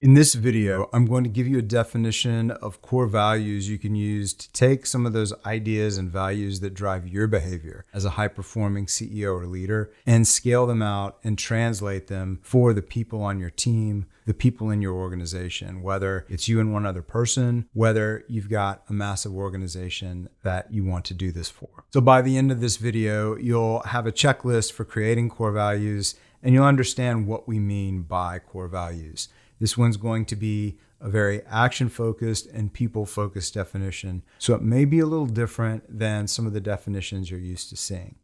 In this video, I'm going to give you a definition of core values you can use to take some of those ideas and values that drive your behavior as a high-performing CEO or leader and scale them out and translate them for the people on your team, the people in your organization, whether it's you and one other person, whether you've got a massive organization that you want to do this for. So by the end of this video, you'll have a checklist for creating core values and you'll understand what we mean by core values. This one's going to be a very action-focused and people-focused definition, so it may be a little different than some of the definitions you're used to seeing.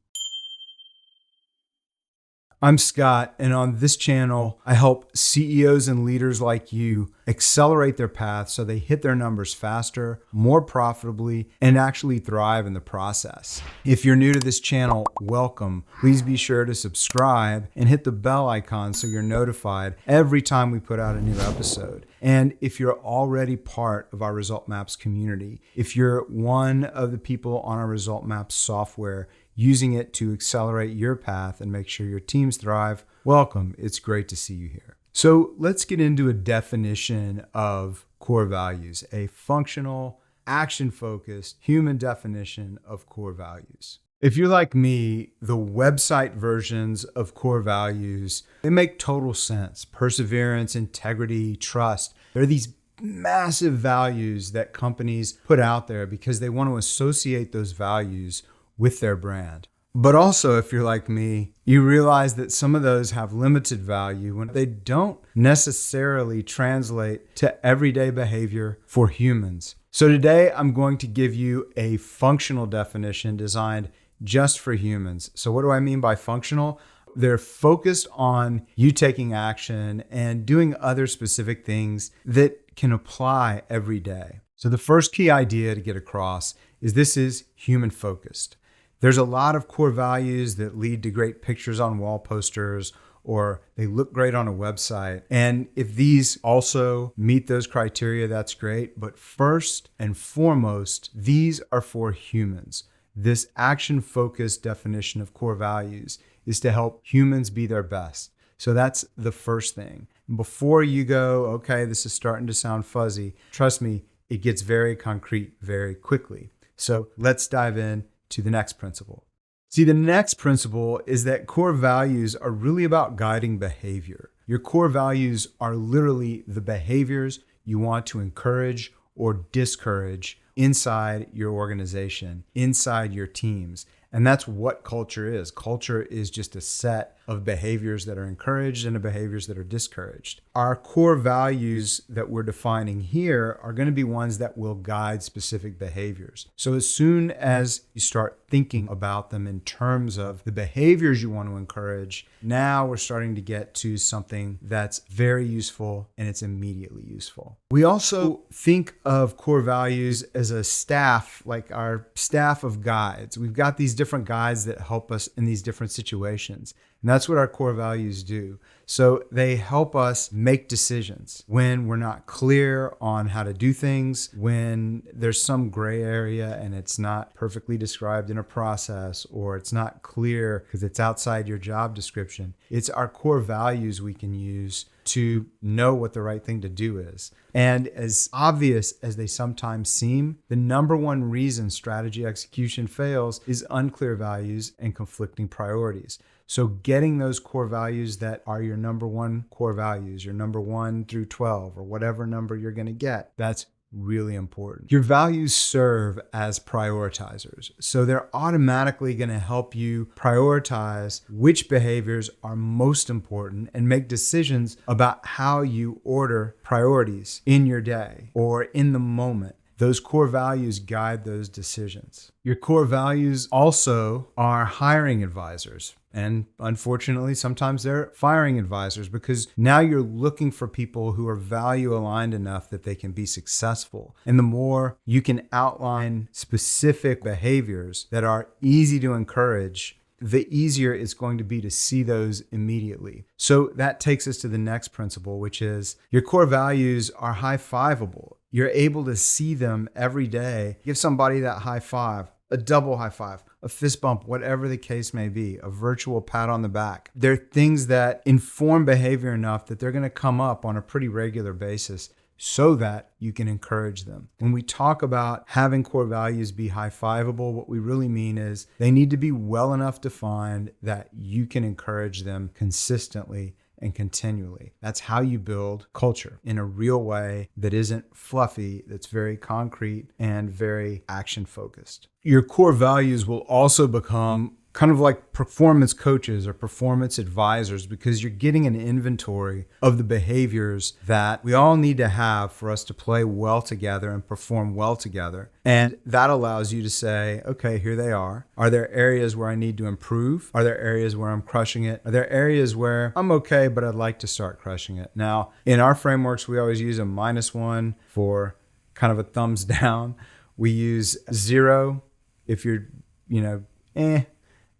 I'm Scott, and on this channel, I help CEOs and leaders like you accelerate their path so they hit their numbers faster, more profitably, and actually thrive in the process. If you're new to this channel, welcome. Please be sure to subscribe and hit the bell icon so you're notified every time we put out a new episode. And if you're already part of our ResultMaps community, if you're one of the people on our ResultMaps software, using it to accelerate your path and make sure your teams thrive, welcome. It's great to see you here. So let's get into a definition of core values, a functional, action-focused, human definition of core values. If you're like me, the website versions of core values, they make total sense. Perseverance, integrity, trust. They're these massive values that companies put out there because they want to associate those values with their brand. But also, if you're like me, you realize that some of those have limited value when they don't necessarily translate to everyday behavior for humans. So today, I'm going to give you a functional definition designed just for humans. So what do I mean by functional? They're focused on you taking action and doing other specific things that can apply every day. So the first key idea to get across is this is human focused. There's a lot of core values that lead to great pictures on wall posters or they look great on a website. And if these also meet those criteria, that's great. But first and foremost, these are for humans. This action-focused definition of core values is to help humans be their best. So that's the first thing. Before you go, okay, this is starting to sound fuzzy, trust me, it gets very concrete very quickly. So let's dive in to the next principle. See, the next principle is that core values are really about guiding behavior. Your core values are literally the behaviors you want to encourage or discourage inside your organization, inside your teams. And that's what culture is. Culture is just a set of behaviors that are encouraged and of behaviors that are discouraged. Our core values that we're defining here are going to be ones that will guide specific behaviors. So as soon as you start thinking about them in terms of the behaviors you want to encourage, now we're starting to get to something that's very useful and it's immediately useful. We also think of core values as a staff, like our staff of guides. We've got these different guides that help us in these different situations. And that's what our core values do. So they help us make decisions when we're not clear on how to do things, when there's some gray area and it's not perfectly described in a process, or it's not clear because it's outside your job description. It's our core values we can use to know what the right thing to do is. And as obvious as they sometimes seem, the number one reason strategy execution fails is unclear values and conflicting priorities. So getting those core values that are your number one core values, your number 1 through 12, or whatever number you're going to get, that's really important. Your values serve as prioritizers. So they're automatically going to help you prioritize which behaviors are most important and make decisions about how you order priorities in your day or in the moment. Those core values guide those decisions. Your core values also are hiring advisors. And unfortunately, sometimes they're firing advisors because now you're looking for people who are value aligned enough that they can be successful. And the more you can outline specific behaviors that are easy to encourage, the easier it's going to be to see those immediately. So that takes us to the next principle, which is your core values are high-fiveable. You're able to see them every day. Give somebody that high five, a double high five, a fist bump, whatever the case may be, a virtual pat on the back. They're things that inform behavior enough that they're going to come up on a pretty regular basis so that you can encourage them. When we talk about having core values be high-fiveable, what we really mean is they need to be well enough defined that you can encourage them consistently and continually. That's how you build culture in a real way that isn't fluffy, that's very concrete and very action-focused. Your core values will also become kind of like performance coaches or performance advisors, because you're getting an inventory of the behaviors that we all need to have for us to play well together and perform well together. And that allows you to say, okay, here they are. Are there areas where I need to improve? Are there areas where I'm crushing it? Are there areas where I'm okay, but I'd like to start crushing it? Now, in our frameworks, we always use a -1 for kind of a thumbs down. We use 0 if you're,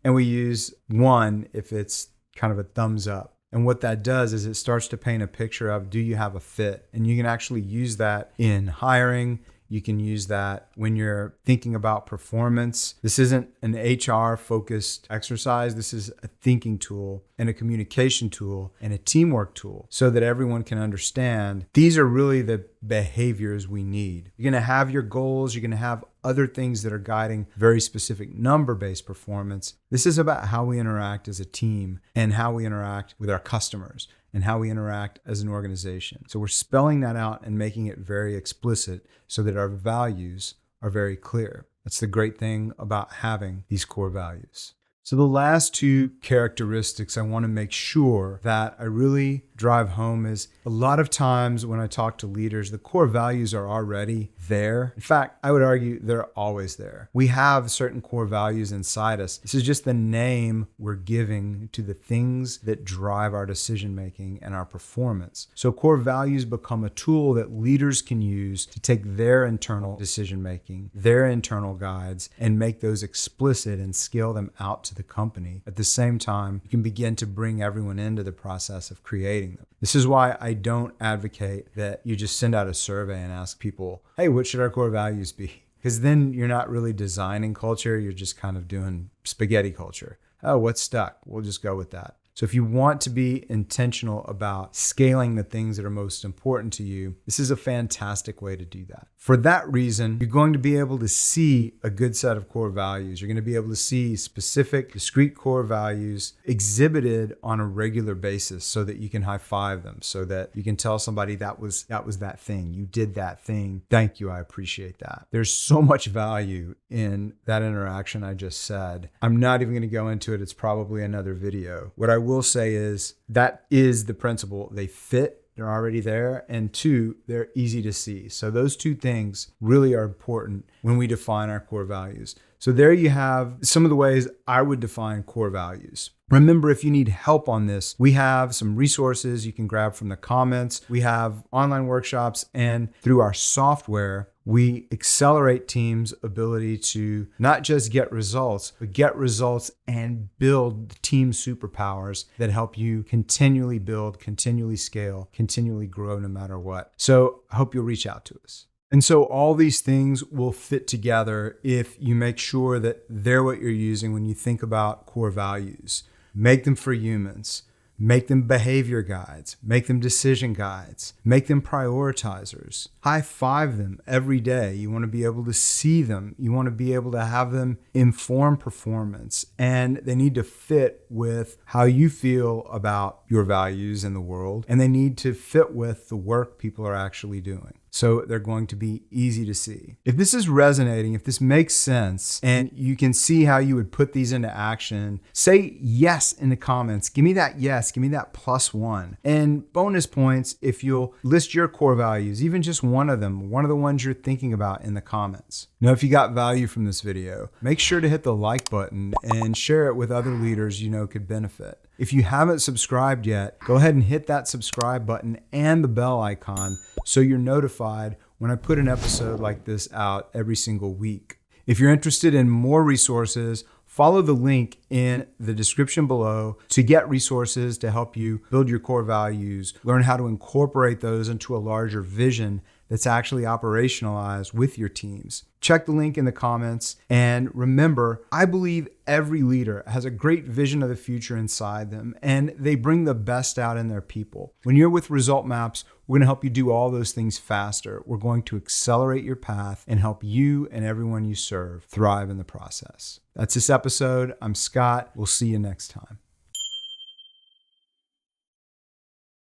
and we use 1 if it's kind of a thumbs up. And what that does is it starts to paint a picture of, do you have a fit? And you can actually use that in hiring. You can use that when you're thinking about performance. This isn't an HR focused exercise. This is a thinking tool and a communication tool and a teamwork tool so that everyone can understand these are really the behaviors we need. You're going to have your goals. You're going to have other things that are guiding very specific number-based performance. This is about how we interact as a team and how we interact with our customers and how we interact as an organization. So we're spelling that out and making it very explicit so that our values are very clear. That's the great thing about having these core values. So the last 2 characteristics I want to make sure that I really drive home is a lot of times when I talk to leaders, the core values are already there. In fact, I would argue they're always there. We have certain core values inside us. This is just the name we're giving to the things that drive our decision making and our performance. So core values become a tool that leaders can use to take their internal decision making, their internal guides, and make those explicit and scale them out to the company. At the same time, you can begin to bring everyone into the process of creating them. This is why I don't advocate that you just send out a survey and ask people, hey, what should our core values be? Because then you're not really designing culture. You're just kind of doing spaghetti culture. Oh, what's stuck? We'll just go with that. So if you want to be intentional about scaling the things that are most important to you, this is a fantastic way to do that. For that reason, you're going to be able to see a good set of core values. You're going to be able to see specific, discrete core values exhibited on a regular basis so that you can high five them, so that you can tell somebody that was that thing. You did that thing. Thank you. I appreciate that. There's so much value in that interaction I just said. I'm not even going to go into it. It's probably another video. What I will say is that is the principle. They fit. They're already there. And 2, they're easy to see. So those 2 things really are important when we define our core values. So there you have some of the ways I would define core values. Remember, if you need help on this, we have some resources you can grab from the comments. We have online workshops, and through our software, we accelerate teams' ability to not just get results, but get results and build team superpowers that help you continually build, continually scale, continually grow no matter what. So I hope you'll reach out to us. And so all these things will fit together if you make sure that they're what you're using when you think about core values. Make them for humans. Make them behavior guides. Make them decision guides. Make them prioritizers. High five them every day. You want to be able to see them. You want to be able to have them inform performance. And they need to fit with how you feel about your values in the world. And they need to fit with the work people are actually doing. So they're going to be easy to see. If this is resonating, if this makes sense, and you can see how you would put these into action, say yes in the comments. Give me that yes, give me that +1. And bonus points if you'll list your core values, even just one of them, one of the ones you're thinking about in the comments. Now, if you got value from this video, make sure to hit the like button and share it with other leaders you know could benefit. If you haven't subscribed yet, go ahead and hit that subscribe button and the bell icon so you're notified when I put an episode like this out every single week. If you're interested in more resources Follow the link in the description below to get resources to help you build your core values, learn how to incorporate those into a larger vision that's actually operationalized with your teams. Check the link in the comments. And remember, I believe every leader has a great vision of the future inside them, and they bring the best out in their people. When you're with ResultMaps, we're going to help you do all those things faster. We're going to accelerate your path and help you and everyone you serve thrive in the process. That's this episode. I'm Scott. We'll see you next time.